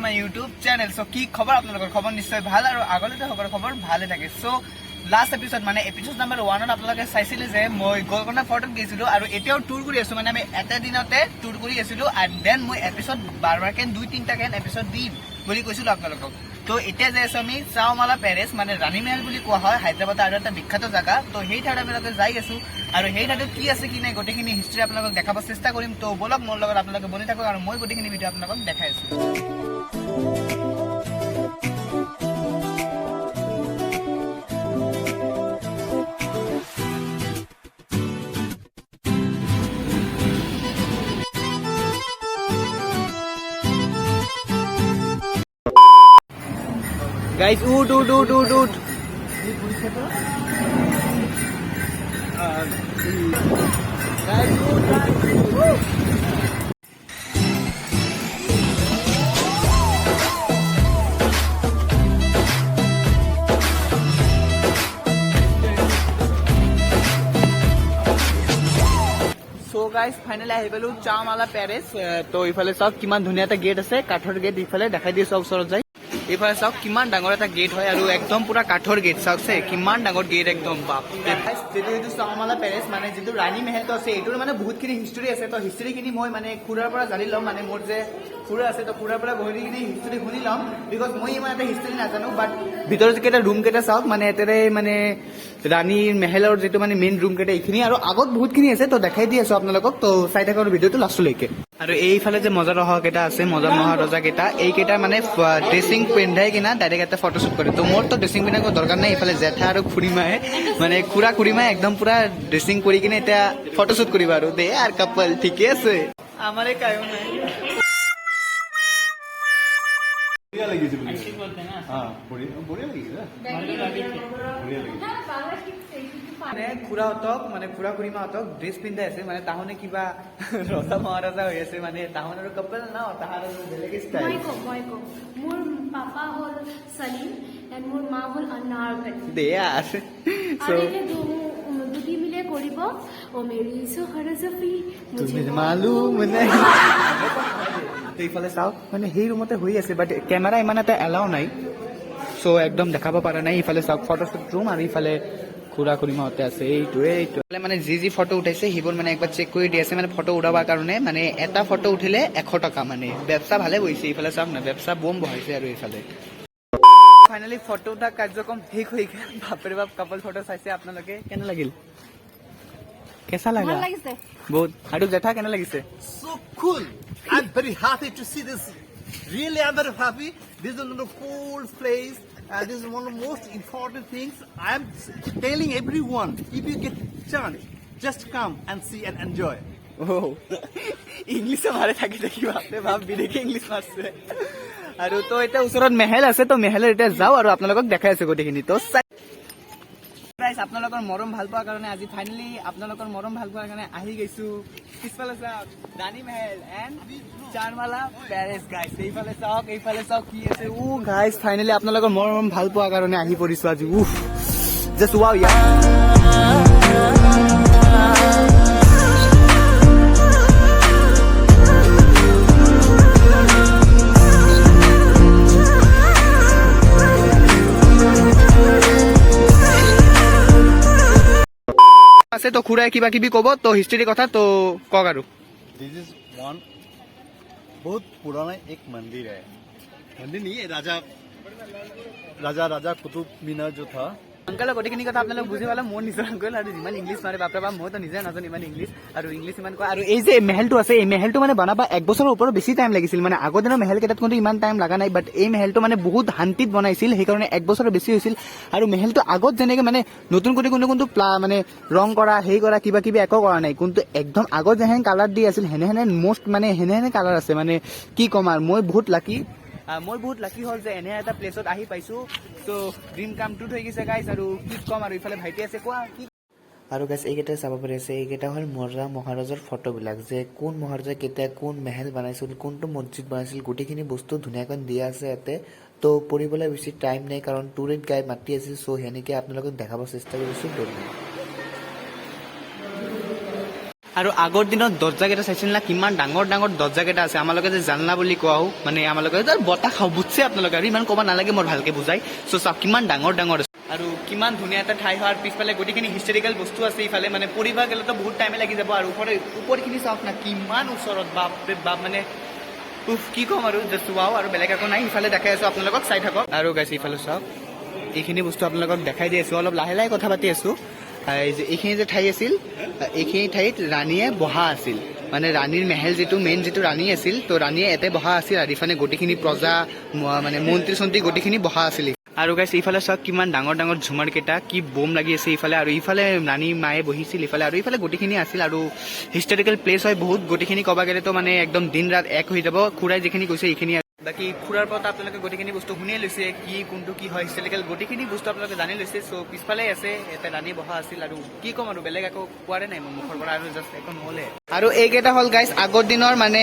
My YouTube channel. So কি খবৰ আপোনালোকৰ? খবৰ নিশ্চয় ভাল আৰু আগলৈতে সকলো খবৰ ভালে থাকে। সো লাষ্ট এপিসোড মানে এপিসোড নাম্বাৰ 1ত আপোনালোকে চাইছিলে যে মই গোলকণ্ডা ফৰ্টত গৈছিলো আৰু এতিয়াও টুৰ কৰি আছো। মানে আমি এটা দিনতে টুৰ কৰি আছিলো এণ্ড দেন মই এপিসোড বাৰবাৰকে 2-3টাকে এপিসোড দিম বুলি কৈছিলো আপোনালোকক। তো এতিয়া যে আছো আমি চাওমালা পেলেচ, মানে ৰাণী মহল বুলি কোৱা হয় হায়দৰাবাদৰ আৰু এটা বিখ্যাত জাগা। তো সেই ঠাইত আপোনালোকে যাই আছো আৰু সেই ঠাইত কি আছে কি নাই গোটেইখিনি হিষ্ট্ৰী আপোনালোকক দেখাব চেষ্টা কৰিম। তো বলক মোৰ লগত আপোনালোকে বনি থাকক আৰু মই গোটেইখিনি ভিডিঅ' আপোনালোকক দেখাই আছো। Guys, oot. Guys, oot. So guys, finally আহি পালো চাওমালা পেলেচ। তো ইফালে চাওক কিমান ধুনীয়া এটা গেট আছে, কাঠৰ গেট। ইফালে দেখাই দিছো ওচৰত যাই। এইফালে চাওক কিমান ডাঙৰ এটা গেট হয় আৰু একদম পুৰা কাঠৰ গেট। চাওকছে কিমান ডাঙৰ গেট একদম বাপ। যিটো এইটো চাওমালা পেলেচ মানে যিটো ৰাণী মহলটো আছে এইটোৰ মানে বহুতখিনি হিষ্ট্ৰী আছে। তো হিষ্ট্ৰীখিনি মই মানে খুৰাৰ পৰা জানি ল'ম। মানে মোৰ যে খুৰা আছে তো খুৰাৰ পৰা বহুতখিনি হিষ্ট্ৰী শুনি ল'ম। বিকজ মই ইমান এটা হিষ্ট্ৰী নাজানো। বাট ভিতৰত যিকেইটা ৰুম কেইটা চাওক, মানে এতেৰে মানে ৰাণীৰ মহলৰ যিটো মানে মেইন ৰুম কেইটা এইখিনি আৰু আগত বহুতখিনি আছে। তো দেখাই দি আছো আপোনালোকক। তো চাই থাকক ভিডিঅ'টো লাষ্টলৈকে। আৰু এইফালে যে মজাৰহা কেইটা আছে, মহাৰজা কেইটা, এইকেইটা মানে ড্ৰেছিং পিন্ধাই কিনা ডাইৰেক্ট এটা ফটোশ্বুট কৰে। তো মোৰতো ড্ৰেছিং পিন্ধাব দৰকাৰ নাই। এইফালে জেঠা আৰু খুড়ীমায়ে মানে খুড়ীমায়ে একদম পুৰা ড্ৰেছিং কৰি কিনে এতিয়া ফটোশ্বুট কৰিব আৰু দে আৰু কাপল ঠিকে আছে। আমাৰে কায়ো নাই খুড়াহঁতক মানে খুড়ীমাহঁতক ড্ৰেছ পিন্ধাই আছে। মানে তাহনে কিবা ৰজা মহাৰজা হৈ আছে। মানে তাহন আৰু কাপল ন, তাহাৰ আৰু বেলেগ ষ্টাইল। মোৰ পাপা হ'ল সলিম এণ্ড মোৰ মা হ'ল অনাৰকলি। দে আৰ আৰু এতিয়া দুটি মিলে কৰিব ও মেৰি সহৰজফি তুমি মালুম নাই। তো ইফালে চাওক মানে সেই ৰুমতে হৈ আছে, বাট কেমেৰা ইমান এটা এলাও নাই। চ' একদম দেখাব পৰা নাই। ইফালে চাওক ফটোশ্বুট ৰুম আৰু ইফালে খুড়ীমাহঁতে আছে। এইটো মানে যি ফটো উঠাইছে সেইবোৰ মানে একবাৰ চেক কৰি দি আছে। মানে ফটো উঠাবৰ কাৰণে মানে এটা ফটো উঠিলে 100 টকা। মানে ব্যৱস্থা ভালে বহিছে। ইফালে চাওক না, ব্যৱস্থা বম বহাইছে। আৰু ইফালে ফাইনেলি ফটো উঠা কাৰ্যক্ৰম শেষ হৈ গ'ল। বাপৰে বাপ, কাপল ফটো চাইছে আপোনালোকে। কেনে লাগিল? কেঁচা লাগা বহুত। আৰু জেঠা কেনে লাগিছে? So cool. I'm very happy to see this. Really, I'm very happy. This is one of the cool place. This is one of the most important things. I'm telling everyone, if you get chance, just come and see and enjoy. ইংলিছে মাৰে থাকি থাকি বাপৰে বাপ, বিদেশী English মাৰছে। আৰু তো এতিয়া ওচৰত মেহেল আছে। তো মেহেলৰ এতিয়া যাওঁ আৰু আপোনালোকক দেখাই আছো গোটেইখিনি। তো আপোনালোকৰ মৰম ভাল পোৱাৰ কাৰণে আজি ফাইনেলি আপোনালোকৰ মৰম ভাল পোৱাৰ কাৰণে আহি গৈছো। পিছফালে চাওক ৰাণী মহল এণ্ড চাওমালা পেলেচ। গাইছ এইফালে চাওক কি আছে। গাইছ ফাইনেলি আপোনালোকৰ মৰম ভাল পোৱাৰ কাৰণে আহি পৰিছো আজি। জাষ্ট ৱাও ইয়াৰ। আছে তো খুড়াই কিবা কিবি কব। তো হিষ্ট্ৰীৰ কথা তো কওক আৰু। This is one बहुत पुराना एक मंदिर है। मंदिर नहीं है, राजा कुतुब मीनार जो था। আংকলৰ গোটেইখিনি কথা আপোনালোকে বুজি পালে। মোৰ নিজৰ আংকল আৰু যিমান ইংলিছ মাৰে বাপৰে বাপ, মইতো নিজে নাজানো ইমান ইংলিছ আৰু ইংলিছ ইমান কয়। আৰু এই যে মেহেলটো আছে, এই মেহেলটো মানে বনাবা 1 বছৰৰ ওপৰত বেছি টাইম লাগিছিল। মানে আগৰ দিনৰ মেহেল কেইটাত কিন্তু ইমান টাইম লগা নাই। বাট এই মেহেলটো মানে বহুত শান্তিত বনাইছিল, সেইকাৰণে 1 বছৰৰ বেছি হৈছিল। আৰু মেহেলটো আগত যেনেকে মানে নতুন কৰি কোনটো মানে ৰং কৰা হেৰি কৰা কিবা কিবি একো কৰা নাই। কিন্তু একদম আগত যেনে কালাৰ দি আছিল সেনে মষ্ট মানে সেনে কালাৰ আছে। মানে কি ক'ম আৰু, মই বহুত লাকি হ'ল যে এনে এটা প্লেচত আহি পাইছো। চ' ড্ৰিম কাম টু হৈ গৈছে গাইছ। আৰু কি ক'ম আৰু, ইফালে ভাইটি আছে কোৱা কি। আৰু গাইছ এইকেইটা চাব পাৰি আছে, এইকেইটা হ'ল মহাৰাজাৰ ফটোবিলাক। যে কোন মহাৰাজা কেতিয়া কোন মেহেল বনাইছিল, কোনটো মছজিদ বনাইছিল, গোটেইখিনি বস্তু ধুনীয়াকৈ দিয়া আছে ইয়াতে। তো পঢ়িবলৈ বেছি টাইম নাই কাৰণ টুৰিষ্ট গাইড মাতি আছিল। চ' সেনেকৈ আপোনালোকক দেখাব চেষ্টা কৰিছোঁ। আৰু আগৰ দিনত দৰ্জাকেইটা চাইছিল না কিমান ডাঙৰ ডাঙৰ দৰ্জাকেইটা আছে আমালোকে যে জানলা বুলি কোৱাও মানে আমালোকে বতাহ খাওঁ বুজছে আপোনালোকে আৰু ইমান ক'ব নালাগে মোৰ ভালকে বুজাই চ' চাওক কিমান ডাঙৰ ডাঙৰ আছে আৰু কিমান ধুনীয়া এটা ঠাই হয় আৰু পিছফালে গোটেইখিনি হিষ্টৰিকেল বস্তু আছে ইফালে মানে পৰিবাৰ গ'লেতো বহুত টাইমে লাগি যাব আৰু ওপৰখিনি চাওক না কিমান ওচৰত বাপৰে বাপ মানে উফ কি ক'ম আৰু জাষ্ট ৱাও আৰু বেলেগ একো নাই ইফালে দেখাই আছো আপোনালোকক চাই থাকক আৰু গাইছ ইফালে চাওক এইখিনি বস্তু আপোনালোকক দেখাই দি আছো অলপ লাহে লাহে কথা পাতি আছো এইখিনি যে ঠাই আছিল এইখিনি ঠাইত ৰাণীয়ে বহা আছিল মানে ৰাণীৰ মেহেল যিটো মেইন যিটো ৰাণী আছিল তো ৰাণীয়ে ইয়াতে বহা আছিল আৰু ইফালে গোটেইখিনি প্ৰজা মানে মন্ত্ৰী চন্ত্ৰী গোটেইখিনি বহা আছিল আৰু গাইছ ইফালে চাওক কিমান ডাঙৰ ডাঙৰ ঝুমাৰ কেইটা কি বোম লাগি আছে ইফালে আৰু ইফালে ৰাণী মায়ে বহিছিল ইফালে আৰু ইফালে গোটেইখিনি আছিল আৰু হিষ্টৰিকেল প্লেচ হয় বহুত গোটেইখিনি ক'ব গ'লেতো মানে একদম দিন ৰাত এক হৈ যাব খুৰাই যিখিনি কৈছে এইখিনি বাকী খুৰাৰ পৰা আপোনালোকে গোটেইখিনি বস্তু শুনিয়ে লৈছে কি কোনটো কি হয় হিষ্টৰিকেল গোটেইখিনি বস্তু আপোনালোকে জানি লৈছে চ' পিছফালে আছে এটা ৰাণী বহা আছিল আৰু কি ক'ম আৰু বেলেগ একো কোৱাৰে নাই মোৰ মুখৰ পৰা আৰু জাষ্ট একো নহ'লে আৰু এইকেইটা হ'ল গাইছ আগৰ দিনৰ মানে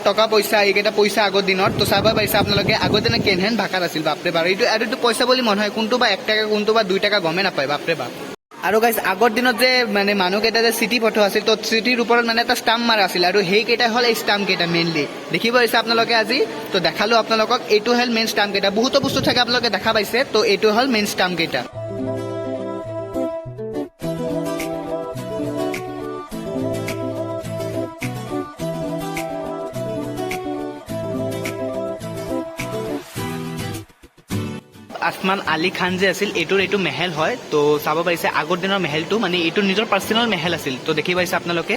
টকা পইচা এইকেইটা পইচা আগৰ দিনৰ তো চাব পাৰিছে আপোনালোকে আগৰ দিনত কেনহেন ভাষাত আছিল বাপৰে বাপ এইটো পইচা বুলি মন হয় কোনটো বা 1 টকা কোনটো বা 2 টকা গমেই নাপায় বাপৰে বাপ আৰু গাইছ আগৰ দিনত যে মানে মানুহকেইটা যে চিঠি পঠোৱা আছিল তো চিঠিৰ ওপৰত মানে এটা ষ্টাম্প মাৰা আছিল আৰু সেইকেইটা হ'ল এই ষ্টাম্প কেইটা মেইনলি দেখিব পাৰিছে আপোনালোকে আজি তো দেখালো আপোনালোকক এইটো হ'ল মেইন ষ্টাম্প কেইটা বহুতো বস্তু থাকে আপোনালোকে দেখা পাইছে তো এইটো হ'ল মেইন ষ্টাম্প কেইটা আসমান আলী খান যে আছিল এইটো মেহেল হয় তো চাব পাৰিছে আগৰ দিনৰ মেহেলটো মানে এইটো নিজৰ পাৰ্চনেল মেহেল আছিল তো দেখি পাইছে আপোনালোকে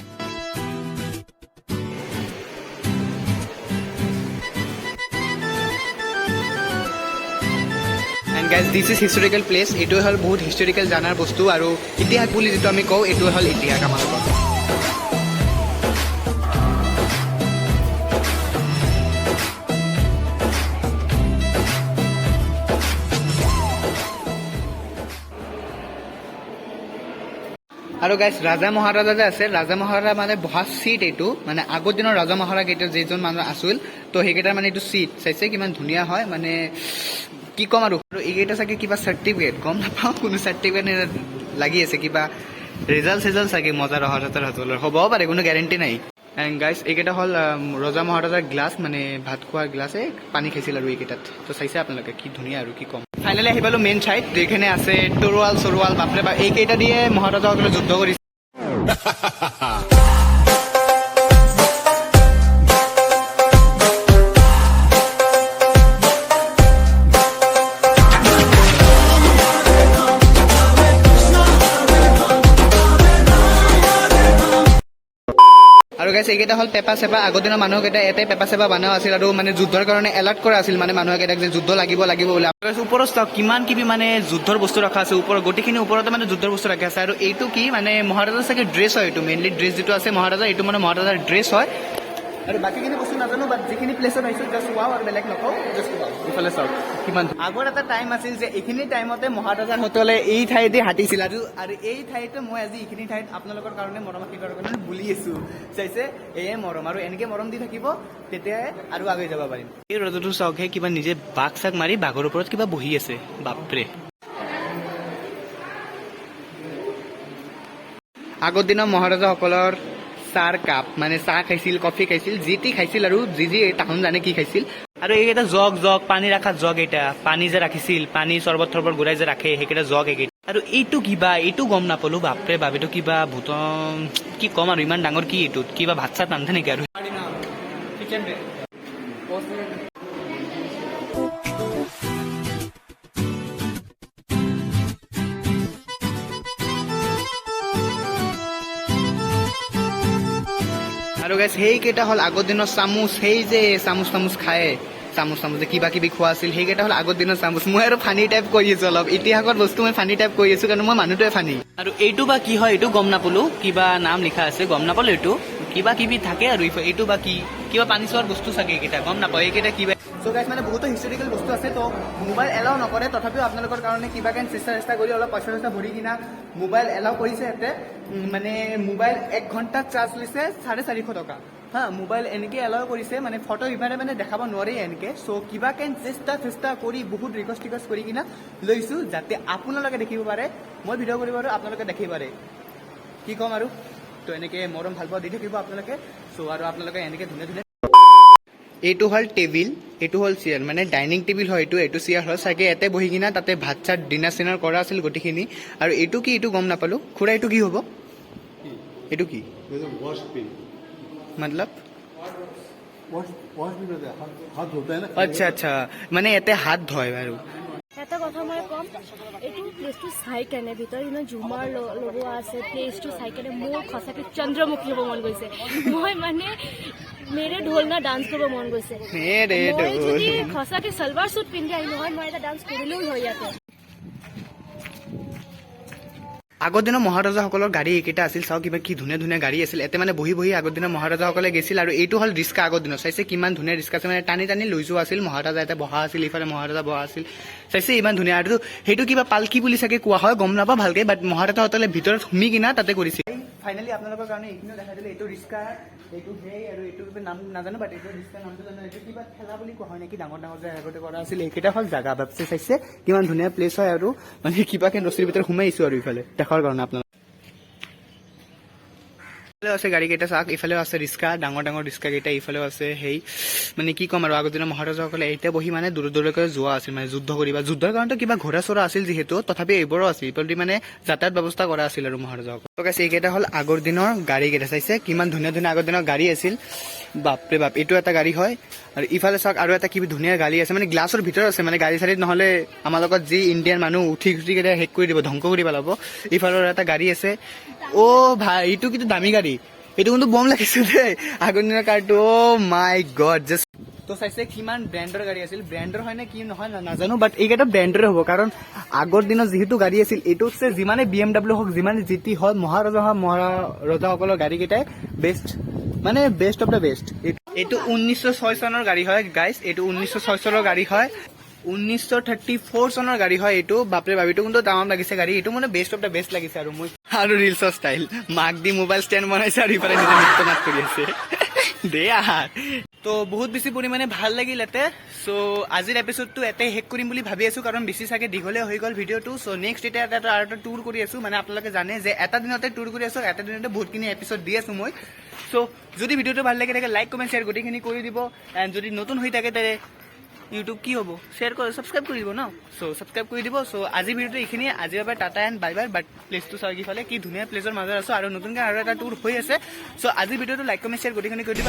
and guys this is historical place এইটোৱে হ'ল বহুত হিষ্টৰিকেল জানাৰ বস্তু আৰু ইতিহাস বুলি যিটো আমি কওঁ এইটোৱে হ'ল ইতিহাস আমাৰ লগত আৰু গাইছ ৰাজা মহাৰাজা যে আছে ৰাজা মহাৰাজা মানে বহা চিট এইটো মানে আগৰ দিনৰ ৰাজা মহাৰাজা যেইজন মানুহ আছিল তো সেইকেইটাৰ মানে এইটো চিট চাইছে কিমান ধুনীয়া হয় মানে কি ক'ম আৰু এইকেইটা চাগে কিবা চাৰ্টিফিকেট গম নাপাওঁ কোনো চাৰ্টিফিকেট লাগি আছে কিবা ৰিজাল্ট চাগে মজা ৰহৰ হ'বও পাৰে কোনো গেৰেণ্টি নাই এণ্ড গাইছ এইকেইটা হ'ল ৰজা মহাৰাজাৰ গ্লাছ মানে ভাত খোৱাৰ গ্লাছে পানী খাইছিল আৰু এইকেইটাত তো চাইছে আপোনালোকে কি ধুনীয়া আৰু কি ক'ম ফাইনেলি আহি পালো মেইন ঠাইত যিখিনি আছে তৰোৱাল বাপৰে বাপ এইকেইটা দিয়ে মহাৰাজাসকলে যুদ্ধ কৰিছে আৰু গাইছ এইকেইটা হ'ল পেপা চেপা আগৰ দিনৰ মানুহকেইটা ইয়াতে পেপা চেপা বনোৱা আছিল আৰু মানে যুদ্ধৰ কাৰণে এলাৰ্ট কৰা আছিল মানে মানুহকেইটাক যে যুদ্ধ লাগিব বুলি ওপৰত চাওক কিমান কিবি মানে যুদ্ধৰ বস্তু ৰখা আছে ওপৰত গোটেইখিনি ওপৰতে মানে যুদ্ধৰ বস্তু ৰখা আছে আৰু এইটো কি মানে মহাৰাজাৰ চাগে ড্ৰেছ হয় এইটো মেইনলি ড্ৰেছ যিটো আছে মহাৰাজাৰ এইটো মানে মহাৰাজাৰ ড্ৰেছ হয় আৰু বাকীখিনি বস্তু নাজানো বাট যিখিনি প্লেচত আহিছোঁ জাষ্ট ৱাও আৰু বেলেগ নকওঁ জাষ্ট ৱাও ইফালে চাওক কিমান আগৰ এটা টাইম আছিল যে এইখিনি টাইমতে মহাৰাজাসকলে এই ঠাইতে হাঁটিছিল আৰু এই ঠাইতে মই আজি এইখিনি ঠাইত আপোনালোকৰ কাৰণে মৰম আশীৰ্বাদৰ কাৰণে বুলি আছোঁ চাইছে এয়ে মৰম আৰু এনেকৈ মৰম দি থাকিব তেতিয়াহে আৰু আগুৱাই যাব পাৰিম এই ৰজাটো চাওকহে কিবা নিজে বাঘ চাগ মাৰি বাঘৰ ওপৰত কিবা বহি আছে বাপৰে আগৰ দিনৰ মহাৰাজাসকলৰ চাৰ কাপ মানে চাহ খাইছিল কফি খাইছিল যি টি খাইছিল আৰু যি তাহোন জানে কি খাইছিল আৰু এইকেইটা জগ পানী ৰখা জগ এটা পানী যে ৰাখিছিল পানী চৰ্বত ঘূৰাই যে ৰাখে সেইকেইটা জগ এইকেইটা আৰু এইটো গম নাপালো বাপৰে বাপ এইটো কিবা ভূতম কি ক'ম আৰু ইমান ডাঙৰ কি এইটোত কিবা ভাত চাত ৰান্ধে নেকি আৰু আৰু গাইছ সেইকেইটা হ'ল আগৰ দিনৰ চামুচ সেই যে চামুচ খায় চামুচ যে কিবা কিবি খোৱা আছিল সেইকেইটা হ'ল আগৰ দিনৰ চামুচ মই আৰু ফানী টাইপ কৰি আছো অলপ ইতিহাসৰ বস্তু মই ফানী টাইপ কৰি আছো কাৰণ মই মানুহটোৱে ফানী আৰু এইটো বা কি হয় এইটো গম নাপালো কিবা নাম লিখা আছে গম নাপালো এইটো কিবা কিবি থাকে আৰু এইটো বা কি কিবা পানী চোৱাৰ বস্তু চাগে এইকেইটা গম নাপাওঁ এইকেইটা কিবা চ' গাইছ মানে বহুতো হিষ্টৰিকেল বস্তু আছে তো মোবাইল এলাও নকৰে তথাপিও আপোনালোকৰ কাৰণে কিবা কেন চেষ্টা কৰি অলপ পইচা ভৰি কিনা মোবাইল এলাও কৰিছে ইয়াতে মানে মোবাইল 1 ঘণ্টাত চাৰ্জ লৈছে 450 টকা হা মোবাইল এনেকৈ এলাও কৰিছে মানে ফটো ইমানে মানে দেখাব নোৱাৰি এনেকৈ চ' কিবা কেন চেষ্টা কৰি বহুত ৰিকুৱেষ্ট কৰি কিনা লৈছোঁ যাতে আপোনালোকে দেখিব পাৰে মই ভিডিঅ' কৰিব পাৰোঁ আপোনালোকে দেখিব পাৰে কি ক'ম আৰু তো এনেকৈ মৰম ভাল পোৱা দি থাকিব আপোনালোকে। চ' আৰু আপোনালোকে এনেকৈ ধুনীয়া ধুনীয়া এইটো হ'ল টেবিল, এইটো হ'ল চেয়াৰ, মানে ডাইনিং টেবিল হয় এইটো চেয়াৰ হয় চাগে। ইয়াতে বহি কিনা তাতে ভাত চাত ডিনাৰ চিনাৰ কৰা আছিল গোটেইখিনি। আৰু এইটো কি, এইটো গম নাপালোঁ খুৰা, এইটো কি হ'ব? এইটো কি वॉश पिन, মতলব? वॉश पिन हाथ धोता है ना। আচ্ছা আচ্ছা, মানে ইয়াতে হাত ধয় বাৰু। এটা কথা মই ক'ম, এইটো প্লেচটো চাই কেনে ভিতৰত ইমান ঝুমাৰ লগোৱা আছে, প্লেচটো চাই কেনে মোৰ সঁচাকৈ চন্দ্ৰমুখী হ'ব মন গৈছে। মই মানে মেৰে ঢোল না ডান্স কৰিব মন গৈছে। মেৰে মই ঢোল। যদি সঁচাকৈ চালৱাৰ চুট পিন্ধি আহিলোঁ হয়, মই এটা ডান্স কৰিলেও হয় ইয়াতে। আগৰ দিনৰ মহাৰজাসকলৰ গাড়ী এইকেইটা আছিল, চাওক কিবা কি ধুনীয়া ধুনীয়া গাড়ী আছিল। এতে মানে বহি বহি আগৰ দিনৰ মহাৰজাসকলে গৈছিল। আৰু এইটো হ'ল ৰিক্সা আগৰ দিনৰ, চাইছে কিমান ধুনীয়া ৰিক্সা আছে, মানে টানি টানি লৈ যোৱা আছিল। মহাৰাজা এটা বহা আছিল, ইফালে মহাৰাজা বহা আছিল, চাইছে ইমান ধুনীয়া। আৰু সেইটো কিবা পালকি বুলি চাগে কোৱা হয়, গম নাপাওঁ ভালকে, বাট মহাৰাজাসকলে ভিতৰত সোমি কিনা তাতে কৰিছিল। ফাইনেলি আপোনালোকৰ কাৰণে এইখিনিও দেখাই দিলোঁ। এইটো ৰিক্সা, এইটো সেই, আৰু এইটো নাম নাজানো, বাট এইটো ৰিক্সা নামটো জানো। এইটো কিবা ঠেলা বুলি কোৱা হয় নেকি, ডাঙৰ ডাঙৰ যে আগতে কৰা আছিল। এইকেইটা হ'ল জাগা ভাবছে, চাইছে কিমান ধুনীয়া প্লেচ হয়। আৰু মানে কিবাকে ৰছীৰ ভিতৰত সোমাইছো আৰু ইফালে দেখাৰ কাৰণে আপোনালোক আছে গাড়ী কেইটা চাওক, ইফালেও আছে ৰিক্সা, ডাঙৰ ডাঙৰ ৰিক্সা কেইটা, ইফালেও আছে সেই, মানে কি ক'ম আৰু আগৰ দিনৰ মহাৰাজাসকলে এতিয়া বহি মানে দূৰ দূৰলৈকে যোৱা আছিল, মানে যুদ্ধ কৰিবা। যুদ্ধৰ কাৰণেতো কিবা ঘোঁৰা চৰা আছিল যিহেতু, তথাপি এইবোৰো আছিল, এইবোৰ মানে যাতায়াত ব্যৱস্থা কৰা আছিল আৰু মহাৰাজাসকল। এইকেইটা হ'ল আগৰ দিনৰ গাড়ী কেইটা, চাইছে কিমান ধুনীয়া ধুনীয়া আগৰ দিনৰ গাড়ী আছিল। বাপৰে বাপ, এইটো এটা গাড়ী হয়। আৰু ইফালে চাওক আৰু এটা কিবা ধুনীয়া গাড়ী আছে, মানে গ্লাছৰ ভিতৰত আছে, মানে গাড়ী চাড়ীত নহ'লে আমাৰ লগত যি ইণ্ডিয়ান মানুহ উঠি কেইটা শেষ কৰি দিব, ধ্বংস কৰি পেলাব। ইফালৰ এটা গাড়ী আছে, অ' ভাই এইটো কিন্তু দামী গাড়ী, এইটো কিন্তু বম লাগিছে দেই আগৰ দিনৰ কাৰটো। অ' মাই গড, জাষ্ট তো চাইছে কিমান ব্ৰেণ্ডৰ গাড়ী আছিল। ব্ৰেণ্ডৰ হয় নে কি নহয় নাজানো, বাট এইকেইটা ব্ৰেণ্ডৰে হ'ব, কাৰণ আগৰ দিনত যিহেতু গাড়ী আছিল, এইটোতছে যিমানে BMW হওক, যিমানে GT হওক, মহাৰজাসকলৰ গাড়ীকেইটাই বেষ্ট, মানে বেষ্ট অফ দ্য বেষ্ট। এইটো 1906 চনৰ গাড়ী হয় গাইজ, এইটো 1906 চনৰ গাড়ী হয়, 1934 চনৰ গাড়ী হয় এইটো। বাপৰে বাপ, এইটো কিন্তু তামাম লাগিছে গাড়ী, এইটো মানে বেষ্ট অফ দ্য বেষ্ট লাগিছে। আৰু মই আৰু ৰিলছৰ ষ্টাইল মাক দি মোবাইল ষ্টেণ্ড বনাইছে, আৰু ইফালে নিজে নৃত্য নাট কৰি আছে দে আহাৰ। তো বহুত বেছি পৰিমাণে ভাল লাগিল ইয়াতে। চ' আজিৰ এপিচডটো ইয়াতে শেষ কৰিম বুলি ভাবি আছো, কাৰণ বেছি চাগে দীঘলীয়া হৈ গ'ল ভিডিঅ'টো। চ' নেক্সট এতিয়া এটা আৰু এটা টুৰ কৰি আছো, মানে আপোনালোকে জানে যে এটা দিনতে টুৰ কৰি আছো, এটা দিনতে বহুতখিনি এপিচড দি আছো মই। চ' যদি ভিডিঅ'টো ভাল লাগে থাকে লাইক কমেণ্ট শ্বেয়াৰ গোটেইখিনি কৰি দিব। এণ্ড যদি নতুন হৈ থাকে তেনে ইউটিউব কি হ'ব, শ্বেয়াৰ কৰি ছাবস্ক্ৰাইব কৰি দিব ন। চ' ছাবস্ক্ৰাইব কৰি দিব। চ' আজি ভিডিঅ'টো এইখিনিয়ে, আজিৰ বাবে টাটা এণ্ড বাই বাই। বাট প্লেচটো চাই কিফালে কি ধুনীয়া প্লেচৰ মাজত আছো, আৰু নতুনকৈ আৰু এটা টুৰ হৈ আছে। চ' আজি ভিডিঅ'টো লাইক কমেণ্ট শ্বেয়াৰ গোটেইখিনি কৰি দিব।